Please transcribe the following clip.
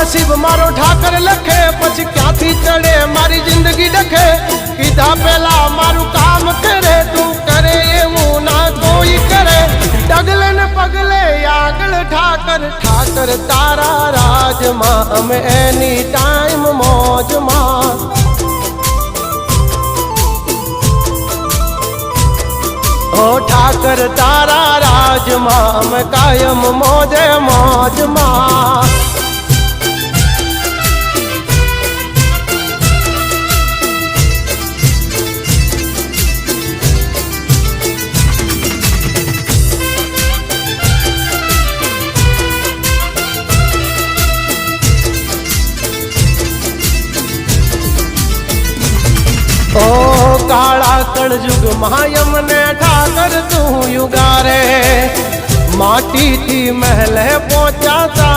नसीब मारो ठाकर लखे पछी क्यांथी चढ़े मारी जिंदगी डखे कीधा पेला मारू काम करे तू करे एवं ना कोई करे डगले ने पगले आगल ठाकर ठाकर तारा राज मां अमे एनी टाइम मौज मां ओ ठाकर तारा राज मां अमे कायम मौजे मौज मां ओ काला कलयुग मायम ने ठाकर तू युगारे माटी थी महल पहुंचा।